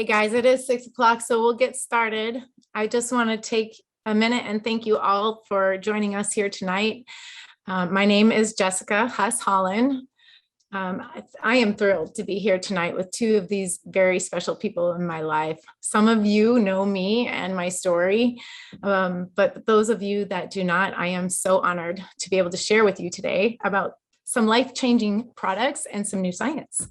guys, it is 6 o'clock, so we'll get started. I just want to take a minute and thank you all for joining us here tonight. My name is Jessica Huss Holland. I am thrilled to be here tonight with two of these very special people in my life. Some of you know me and my story, but those of you that do not, I am so honored to be able to share with you today about some life-changing products and some new science.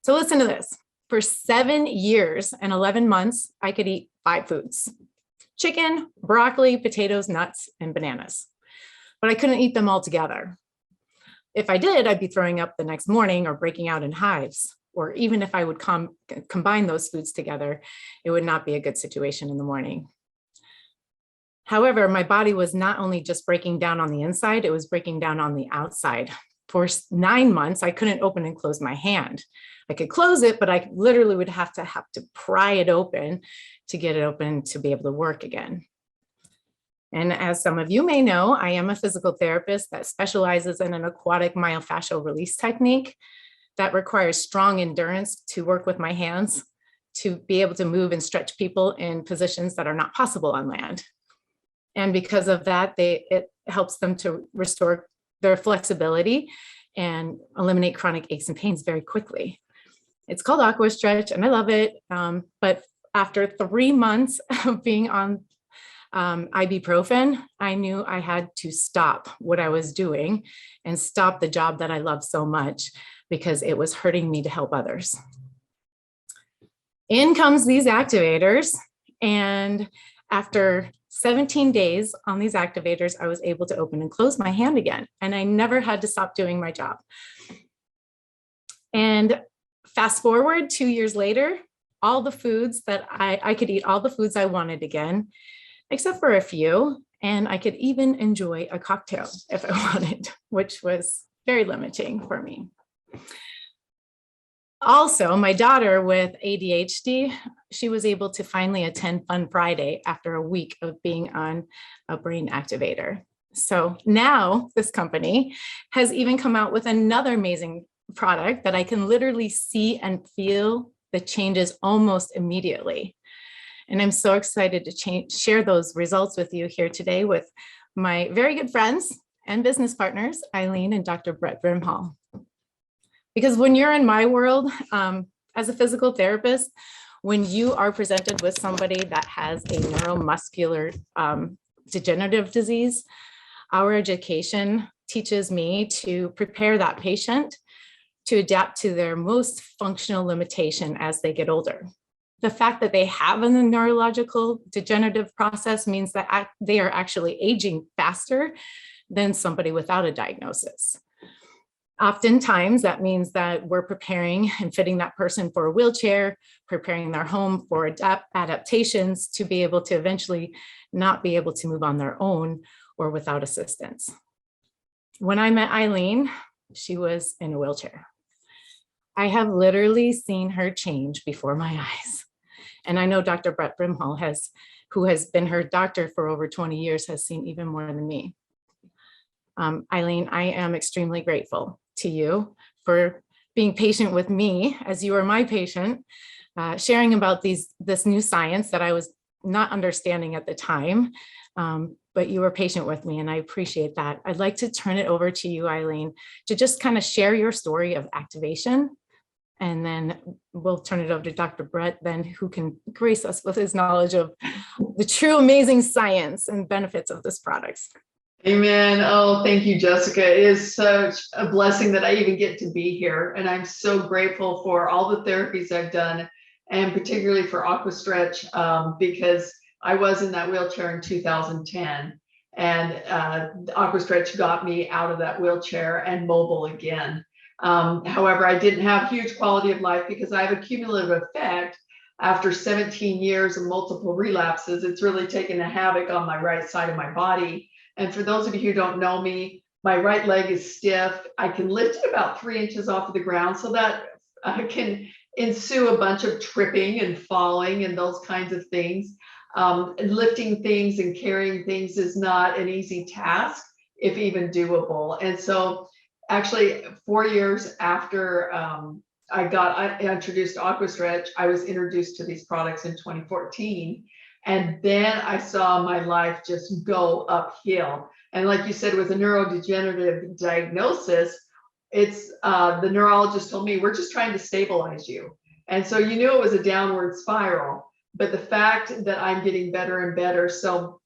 So listen to this. For 7 years and 11 months, I could eat 5 foods: chicken, broccoli, potatoes, nuts, and bananas. But I couldn't eat them all together. If I did, I'd be throwing up the next morning or breaking out in hives. Or even if I would combine those foods together, it would not be a good situation in the morning. However, my body was not only just breaking down on the inside, it was breaking down on the outside. For 9 months, I couldn't open and close my hand. I could close it, but I literally would have to pry it open to get it open to be able to work again. And as some of you may know, I am a physical therapist that specializes in an aquatic myofascial release technique that requires strong endurance to work with my hands to be able to move and stretch people in positions that are not possible on land. And because of that, it helps them to restore their flexibility and eliminate chronic aches and pains very quickly. It's called Aqua Stretch and I love it. But after 3 months of being on ibuprofen, I knew I had to stop what I was doing and stop the job that I love so much because it was hurting me to help others. In comes these activators, and after 17 days on these activators, I was able to open and close my hand again, and I never had to stop doing my job. And fast forward 2 years later, all the foods that I could eat all the foods I wanted again, except for a few, and I could even enjoy a cocktail if I wanted, which was very limiting for me. Also, my daughter with ADHD, she was able to finally attend Fun Friday after a week of being on a brain activator. So now this company has even come out with another amazing product that I can literally see and feel the changes almost immediately. And I'm so excited to share those results with you here today with my very good friends and business partners, Eileen and Dr. Brett Brimhall. Because when you're in my world, as a physical therapist, when you are presented with somebody that has a neuromuscular degenerative disease, our education teaches me to prepare that patient to adapt to their most functional limitation as they get older. The fact that they have a neurological degenerative process means that they are actually aging faster than somebody without a diagnosis. Oftentimes, that means that we're preparing and fitting that person for a wheelchair, preparing their home for adaptations to be able to eventually not be able to move on their own or without assistance. When I met Eileen, she was in a wheelchair. I have literally seen her change before my eyes. And I know Dr. Brett Brimhall who has been her doctor for over 20 years, has seen even more than me. Eileen, I am extremely grateful to you for being patient with me as you are my patient, sharing about this new science that I was not understanding at the time, but you were patient with me and I appreciate that. I'd like to turn it over to you, Eileen, to just kind of share your story of activation. And then we'll turn it over to Dr. Brett, then who can grace us with his knowledge of the true amazing science and benefits of this product. Amen. Oh, thank you, Jessica. It is such a blessing that I even get to be here. And I'm so grateful for all the therapies I've done, and particularly for Aqua Stretch, because I was in that wheelchair in 2010. And Aqua Stretch got me out of that wheelchair and mobile again. However, I didn't have huge quality of life because I have a cumulative effect. After 17 years of multiple relapses, it's really taken a havoc on my right side of my body. And for those of you who don't know me, my right leg is stiff. I can lift it about 3 inches off of the ground, so that can ensue a bunch of tripping and falling and those kinds of things. Lifting things and carrying things is not an easy task, if even doable. And so actually 4 years after I introduced to Aquastretch. I was introduced to these products in 2014. And then I saw my life just go uphill. And like you said, with a neurodegenerative diagnosis, it's the neurologist told me, we're just trying to stabilize you. And so you knew it was a downward spiral, but the fact that I'm getting better and better. So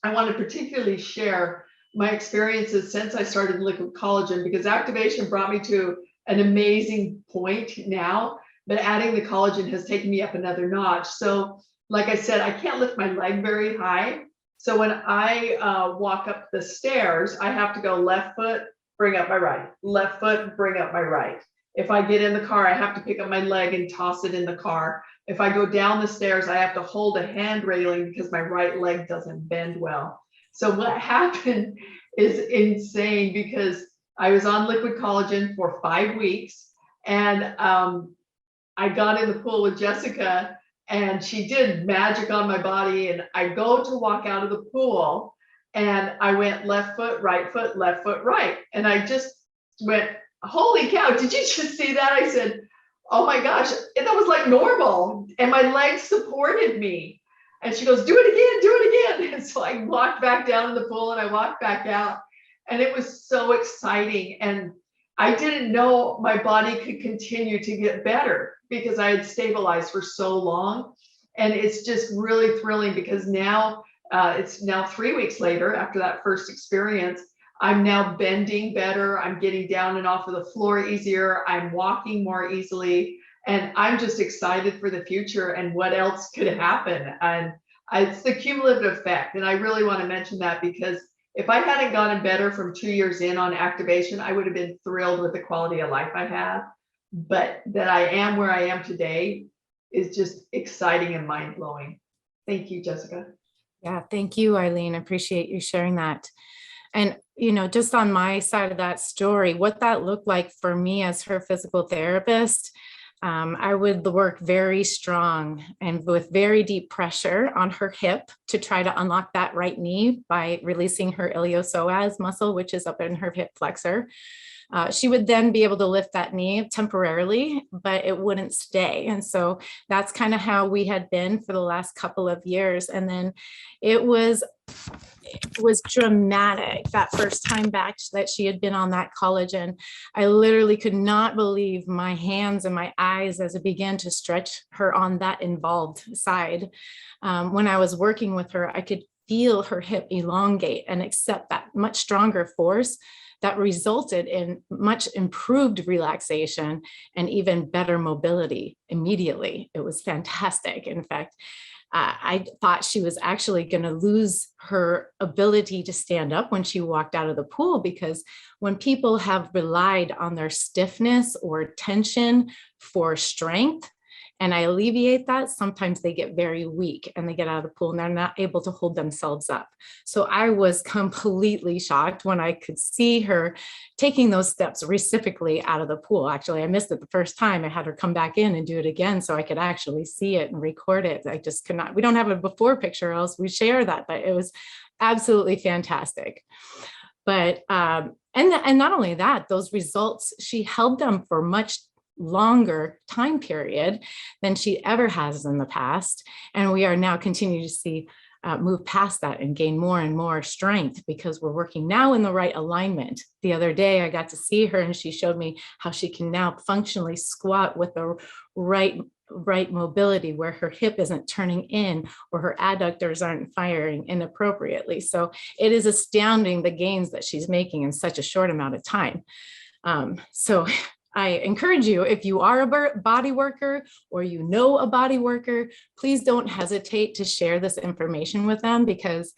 I want to particularly share my experiences since I started liquid collagen, because activation brought me to an amazing point now, but adding the collagen has taken me up another notch. So like I said, I can't lift my leg very high. So when I walk up the stairs, I have to go left foot, bring up my right, left foot, bring up my right. If I get in the car, I have to pick up my leg and toss it in the car. If I go down the stairs, I have to hold a hand railing because my right leg doesn't bend well. So what happened is insane, because I was on liquid collagen for 5 weeks, and I got in the pool with Jessica, and she did magic on my body. And I go to walk out of the pool, and I went left foot, left foot, right. And I just went, holy cow, did you just see that? I said, oh my gosh, and that was like normal. And my legs supported me. And she goes, do it again, do it again. And so I walked back down in the pool and I walked back out. And it was so exciting. And I didn't know my body could continue to get better because I had stabilized for so long. And it's just really thrilling, because now it's now 3 weeks later after that first experience. I'm now bending better. I'm getting down and off of the floor easier. I'm walking more easily. And I'm just excited for the future and what else could happen. And it's the cumulative effect. And I really want to mention that, because if I hadn't gotten better from 2 years in on activation, I would have been thrilled with the quality of life I have. But that I am where I am today is just exciting and mind blowing. Thank you, Jessica. Yeah, thank you, Eileen. I appreciate you sharing that. And, you know, just on my side of that story, what that looked like for me as her physical therapist, I would work very strong and with very deep pressure on her hip to try to unlock that right knee by releasing her iliopsoas muscle, which is up in her hip flexor. She would then be able to lift that knee temporarily, but it wouldn't stay. And so that's kind of how we had been for the last couple of years. And then it was dramatic that first time back that she had been on that collagen. I literally could not believe my hands and my eyes as I began to stretch her on that involved side. When I was working with her, I could feel her hip elongate and accept that much stronger force that resulted in much improved relaxation and even better mobility immediately. It was fantastic. In fact, I thought she was actually going to lose her ability to stand up when she walked out of the pool, because when people have relied on their stiffness or tension for strength, and I alleviate that, sometimes they get very weak and they get out of the pool and they're not able to hold themselves up. So I was completely shocked when I could see her taking those steps reciprocally out of the pool. Actually, I missed it the first time. I had her come back in and do it again so I could actually see it and record it. I just could not, we don't have a before picture, else we share that, but it was absolutely fantastic. But, and not only that, those results, she held them for much longer time period than she ever has in the past. And we are now continuing to see move past that and gain more and more strength, because we're working now in the right alignment. The other day I got to see her and she showed me how she can now functionally squat with the right mobility, where her hip isn't turning in or her adductors aren't firing inappropriately. So it is astounding the gains that she's making in such a short amount of time. So I encourage you, if you are a body worker or you know a body worker, please don't hesitate to share this information with them, because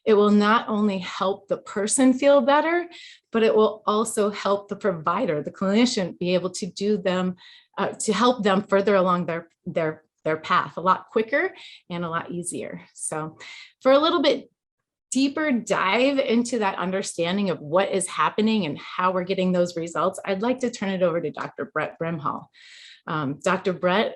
it will not only help the person feel better, but it will also help the provider, the clinician, be able to do them, to help them further along their path a lot quicker and a lot easier. So for a little bit deeper dive into that understanding of what is happening and how we're getting those results, I'd like to turn it over to Dr. Brett Brimhall. Dr. Brett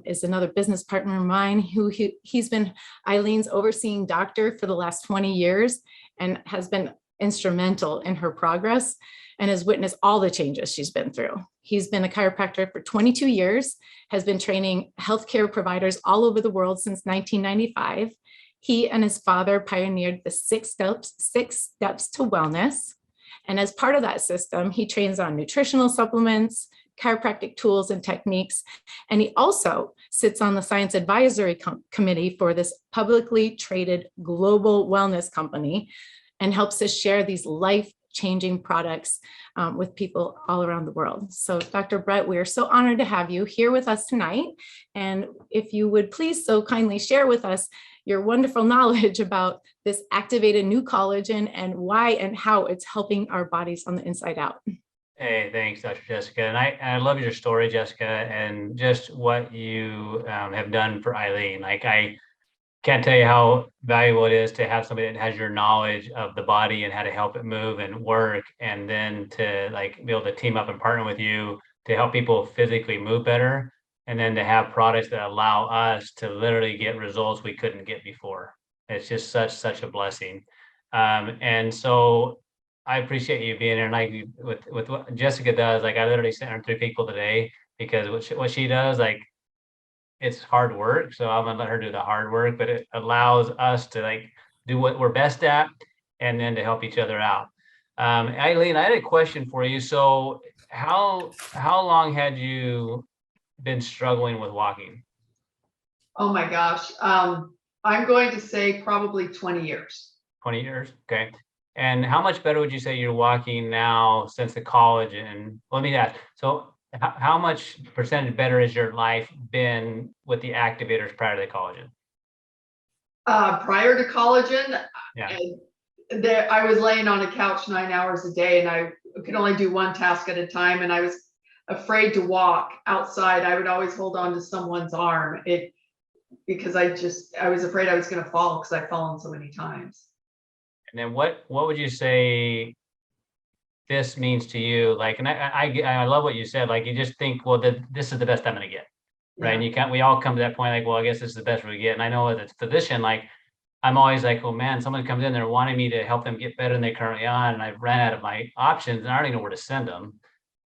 is another business partner of mine who he's been Eileen's overseeing doctor for the last 20 years and has been instrumental in her progress and has witnessed all the changes she's been through. He's been a chiropractor for 22 years, has been training healthcare providers all over the world since 1995. He and his father pioneered the six steps to wellness. And as part of that system, he trains on nutritional supplements, chiropractic tools and techniques. And he also sits on the science advisory committee for this publicly traded global wellness company and helps us share these life-changing products with people all around the world. So Dr. Brett, we are so honored to have you here with us tonight. And if you would please so kindly share with us your wonderful knowledge about this activated new collagen and why and how it's helping our bodies on the inside out. Hey, thanks, Dr. Jessica. And I love your story, Jessica, and just what you have done for Eileen. Like, I can't tell you how valuable it is to have somebody that has your knowledge of the body and how to help it move and work, and then to like be able to team up and partner with you to help people physically move better, and then to have products that allow us to literally get results we couldn't get before. It's just such a blessing. And so I appreciate you being here. And like with what Jessica does, like I literally sent her 3 people today because what she does, like, it's hard work. So I'm gonna let her do the hard work, but it allows us to like do what we're best at and then to help each other out. Eileen, I had a question for you. So how long had you been struggling with walking? Oh my gosh. I'm going to say probably 20 years. 20 years. Okay. And how much better would you say you're walking now since the collagen? Let me ask. So how much percentage better has your life been with the activators prior to the collagen? Prior to collagen, Yeah. I was laying on a couch 9 hours a day and I could only do one task at a time. And I was afraid to walk outside. I would always hold on to someone's arm because I was afraid I was going to fall because I've fallen so many times. And then what would you say this means to you? Like, and I love what you said. Like, you just think, well, this is the best I'm going to get, right? Yeah. And we all come to that point, like, well, I guess this is the best we get. And I know as a physician, like, I'm always like, oh man, someone comes in, they're wanting me to help them get better than they currently are, and I've ran out of my options, and I don't even know where to send them,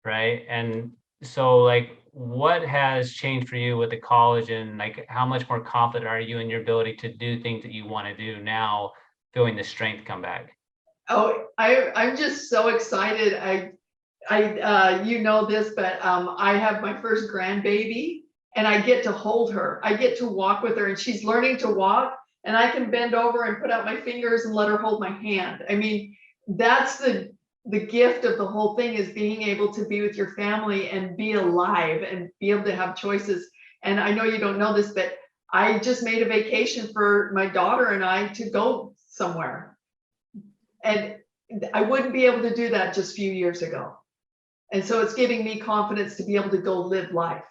right? And so, like, what has changed for you with the collagen? Like, how much more confident are you in your ability to do things that you want to do now, feeling the strength come back? Oh, I'm just so excited. You know this, but I have my first grandbaby and I get to hold her. I get to walk with her and she's learning to walk and I can bend over and put out my fingers and let her hold my hand. I mean, that's the gift of the whole thing, is being able to be with your family and be alive and be able to have choices. And I know you don't know this, but I just made a vacation for my daughter and I to go somewhere. And I wouldn't be able to do that just a few years ago. And so it's giving me confidence to be able to go live life.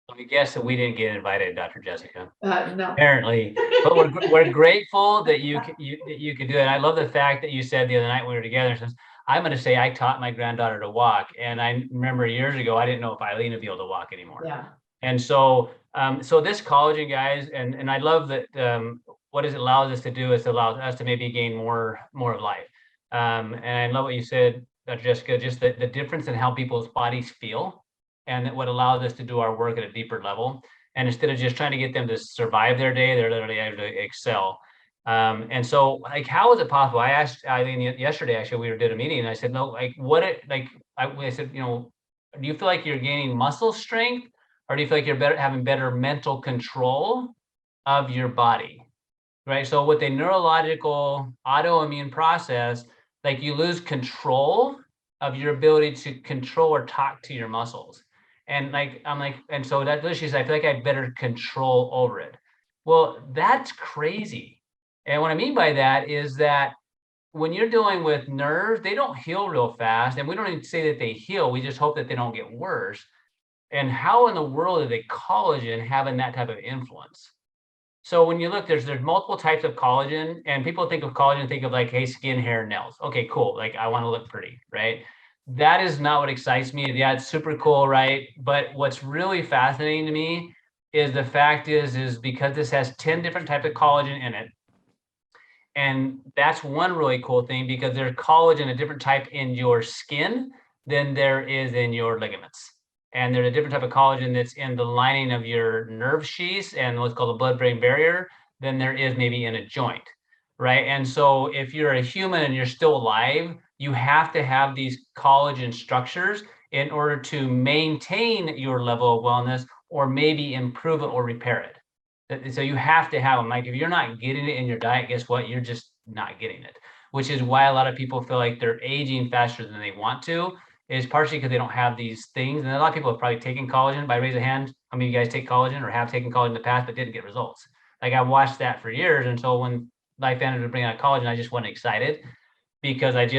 Let me guess that we didn't get invited, Dr. Jessica. No. Apparently, but we're grateful that you could do it. I love the fact that you said the other night when we were together, since I'm going to say I taught my granddaughter to walk, and I remember years ago I didn't know if Eileen would be able to walk anymore. Yeah. And so, so this collagen, guys, and I love that. What it allows us to do is allows us to maybe gain more of life. And I love what you said, Dr. Jessica, just the difference in how people's bodies feel, and what allows us to do our work at a deeper level. And instead of just trying to get them to survive their day, they're literally able to excel. And so, like, how is it possible? I asked Eileen yesterday, actually, we did a meeting, and I said, no, like, I said, you know, do you feel like you're gaining muscle strength, or do you feel like you're having better mental control of your body? Right. So with a neurological autoimmune process, like, you lose control of your ability to control or talk to your muscles. And like, I'm like, and so that she said, I feel like I have better control over it. Well, that's crazy. And what I mean by that is that when you're dealing with nerves, they don't heal real fast. And we don't even say that they heal. We just hope that they don't get worse. And how in the world are they collagen having that type of influence? So when you look, there's multiple types of collagen, and people think of collagen, think of like, hey, skin, hair, nails. Okay, cool. Like, I want to look pretty, right? That is not what excites me. Yeah, it's super cool, right? But what's really fascinating to me is the fact is because this has 10 different types of collagen in it, And that's one really cool thing, because there's collagen, a different type in your skin than there is in your ligaments. And there's a different type of collagen that's in the lining of your nerve sheaths and what's called the blood-brain barrier than there is maybe in a joint, right? And so if you're a human and you're still alive, you have to have these collagen structures in order to maintain your level of wellness, or maybe improve it or repair it. So you have to have them. Like if you're not getting it in your diet, guess what? You're just not getting it, which is why a lot of people feel like they're aging faster than they want to, is partially because they don't have these things. And a lot of people have probably taken collagen. By raise a hand, how many of you guys take collagen or have taken collagen in the past but didn't get results? Like I watched that for years. And so when Life Advantage would bring out collagen, I just wasn't excited, because I've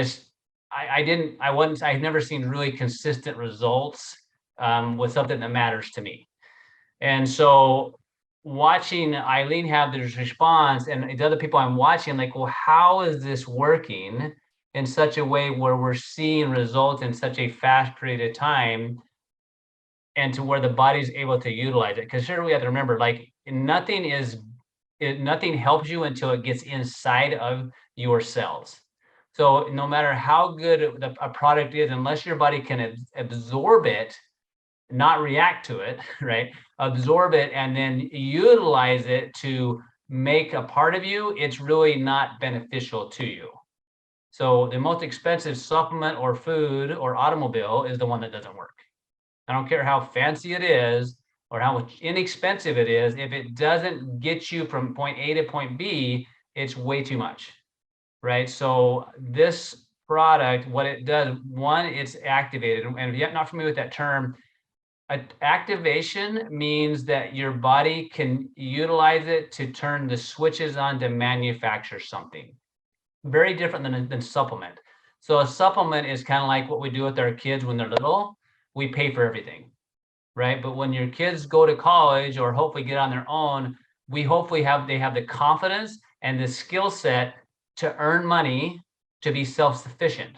never seen really consistent results with something that matters to me. And so watching Eileen have this response and the other people I'm watching, like, well, how is this working in such a way where we're seeing results in such a fast period of time, and to where the body's able to utilize it? Because here we have to remember, like, nothing helps you until it gets inside of your cells. So no matter how good a product is, unless your body can absorb it, not react to it, right? Absorb it and then utilize it to make a part of you, it's really not beneficial to you. So the most expensive supplement or food or automobile is the one that doesn't work. I don't care how fancy it is or how much inexpensive it is. If it doesn't get you from point A to point B, it's way too much, right? So this product, what it does, one, it's activated. And if you're not familiar with that term, activation means that your body can utilize it to turn the switches on to manufacture something. Very different than supplement. So a supplement is kind of like what we do with our kids when they're little. We pay for everything, right? But when your kids go to college or hopefully get on their own, they have the confidence and the skill set to earn money, to be self-sufficient.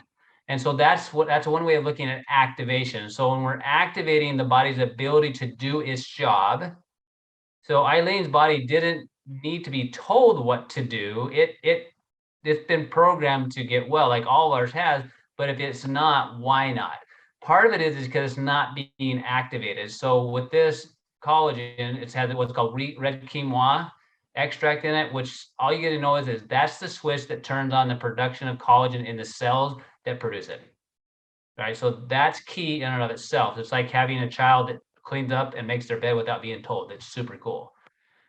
And so that's one way of looking at activation. So when we're activating the body's ability to do its job, so Eileen's body didn't need to be told what to do. It's been programmed to get well, like all ours has. But if it's not, why not? Part of it is because it's not being activated. So with this collagen, it's had what's called red quinoa extract in it, which all you get to know is that's the switch that turns on the production of collagen in the cells that produce it. Right. So that's key in and of itself. It's like having a child that cleans up and makes their bed without being told. It's super cool.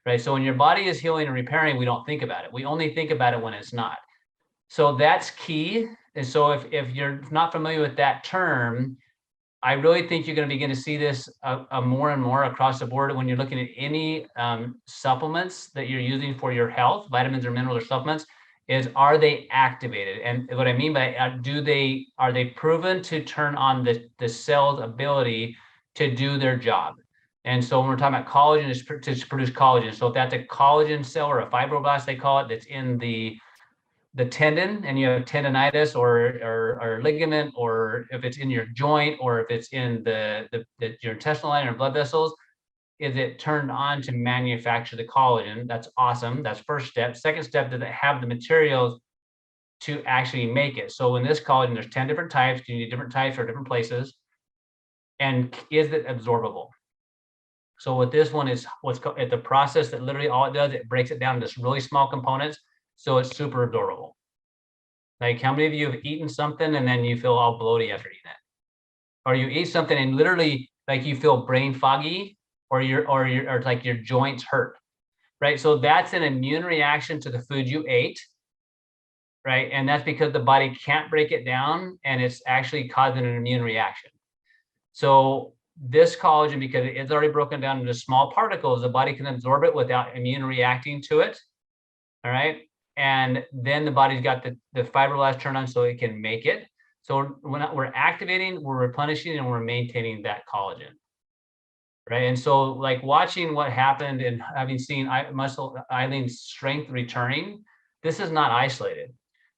Right. So when your body is healing and repairing, we don't think about it. We only think about it when it's not. So that's key. And so if you're not familiar with that term, I really think you're going to begin to see this more and more across the board when you're looking at any supplements that you're using for your health, vitamins or minerals or supplements, is are they activated? And what I mean by are they proven to turn on the cell's ability to do their job? And so when we're talking about collagen, it's to produce collagen. So if that's a collagen cell or a fibroblast, they call it, that's in the tendon, and you have tendonitis or ligament, or if it's in your joint, or if it's in your intestinal line or blood vessels, is it turned on to manufacture the collagen? That's awesome. That's first step. Second step, does it have the materials to actually make it? So in this collagen, there's 10 different types. You need different types for different places. And is it absorbable? So with this one, is what's called the process that literally all it does, it breaks it down into really small components. So it's super absorbable. Like, how many of you have eaten something and then you feel all bloated after eating it? Or you eat something and literally like you feel brain foggy, or like your joints hurt, right? So that's an immune reaction to the food you ate, right? And that's because the body can't break it down and it's actually causing an immune reaction. So this collagen, because it's already broken down into small particles, the body can absorb it without immune reacting to it. All right. And then the body's got the fibroblast turned on so it can make it. So when we're activating, we're replenishing, and we're maintaining that collagen. Right. And so like watching what happened and having seen Eileen's strength returning, this is not isolated.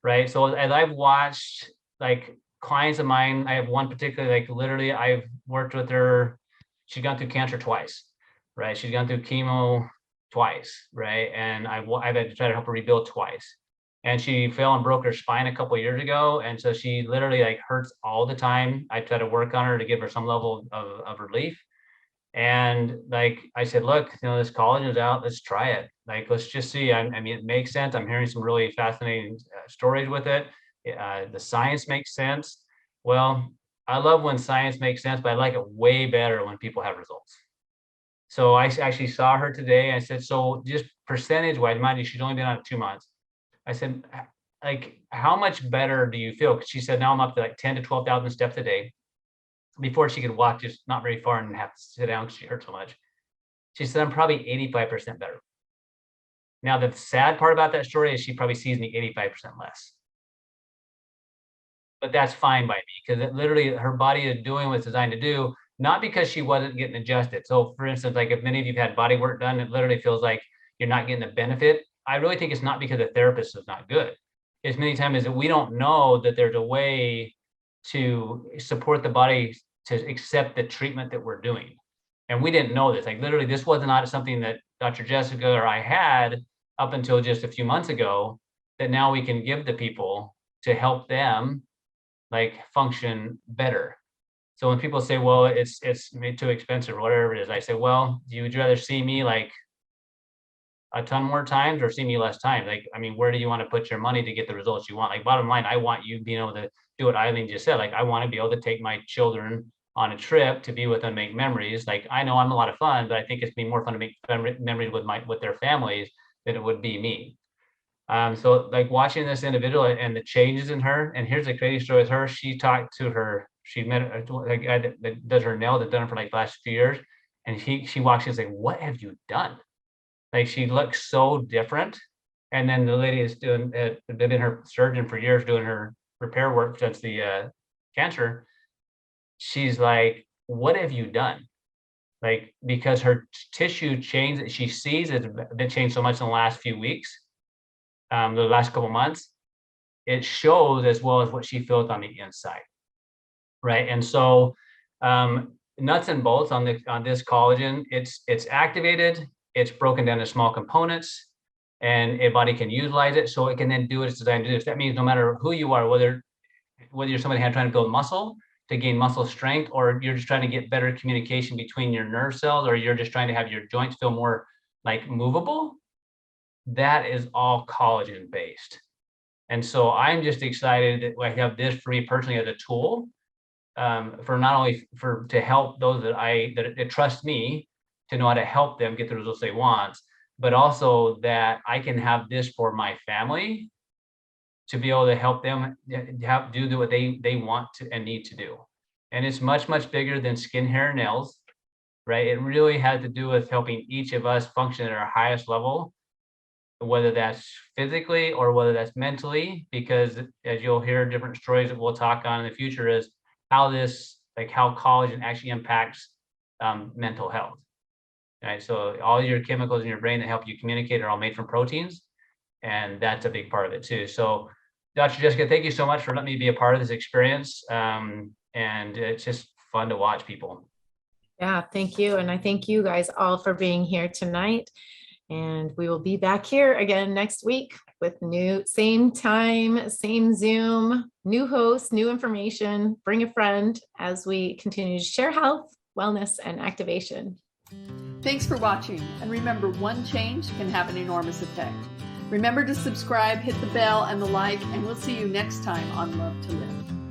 Right. So as I've watched like clients of mine, I have one particularly, like literally I've worked with her. She's gone through cancer twice. Right. She's gone through chemo twice, right? And I've had to try to help her rebuild twice. and she fell and broke her spine a couple of years ago. And so she literally like hurts all the time. I try to work on her to give her some level of relief. And like I said, look, this collagen is out. Let's try it. Like, let's just see. I mean, it makes sense. I'm hearing some really fascinating stories with it. The science makes sense. Well, I love when science makes sense, but I like it way better when people have results. So I actually saw her today. I said, so just percentage wise, mind you, she's only been on it 2 months. I said, like, how much better do you feel? Because she said, now I'm up to like 10 to 12,000 steps a day. Before she could walk just not very far and have to sit down because she hurt so much. She said, I'm probably 85% better. Now, the sad part about that story is she probably sees me 85% less. But that's fine by me, because literally her body is doing what it's designed to do, not because she wasn't getting adjusted. So for instance, like if many of you've had body work done, it literally feels like you're not getting the benefit. I really think it's not because the therapist is not good. It's many times is that we don't know that there's a way to support the body to accept the treatment that we're doing. And we didn't know this. Like literally, this was not something that Dr. Jessica or I had up until just a few months ago, that now we can give the people to help them like function better. So when people say, well, it's made too expensive or whatever it is, I say, well, would you rather see me like a ton more times or see me less times? Like, I mean, where do you want to put your money to get the results you want? Like bottom line, I want you being able to do what Eileen just said. Like, I want to be able to take my children on a trip to be with them, make memories. Like, I know I'm a lot of fun, but I think it's been more fun to make memories with their families than it would be me. So like watching this individual and the changes in her, and here's the crazy story with her. She talked to her, she met a guy that does her nails, that's done it for like the last few years. And she walks in and says, what have you done? Like, she looks so different. And then the lady is doing, been her surgeon for years, doing her repair work since the cancer. She's like, what have you done? Like, because her tissue change that she sees has been changed so much in the last few weeks, the last couple months, it shows as well as what she feels on the inside, right? And so nuts and bolts on this collagen, it's activated, it's broken down to small components, and a body can utilize it so it can then do what it's designed to do. So that means no matter who you are, whether you're somebody trying to build muscle to gain muscle strength, or you're just trying to get better communication between your nerve cells, or you're just trying to have your joints feel more like movable, that is all collagen based. And so I'm just excited that I have this for me personally as a tool, for not only to help those that trust me to know how to help them get the results they want, but also that I can have this for my family to be able to help them do what they want to and need to do. And it's much, much bigger than skin, hair, and nails, right? It really has to do with helping each of us function at our highest level, whether that's physically or whether that's mentally, because as you'll hear different stories that we'll talk on in the future is how collagen actually impacts mental health, right? So all your chemicals in your brain that help you communicate are all made from proteins, and that's a big part of it too. So Dr. Jessica, thank you so much for letting me be a part of this experience. And it's just fun to watch people. Yeah, thank you. And I thank you guys all for being here tonight. And we will be back here again next week with same time, same Zoom, new hosts, new information. Bring a friend as we continue to share health, wellness, and activation. Thanks for watching. And remember, one change can have an enormous effect. Remember to subscribe, hit the bell and the like, and we'll see you next time on Love to Live.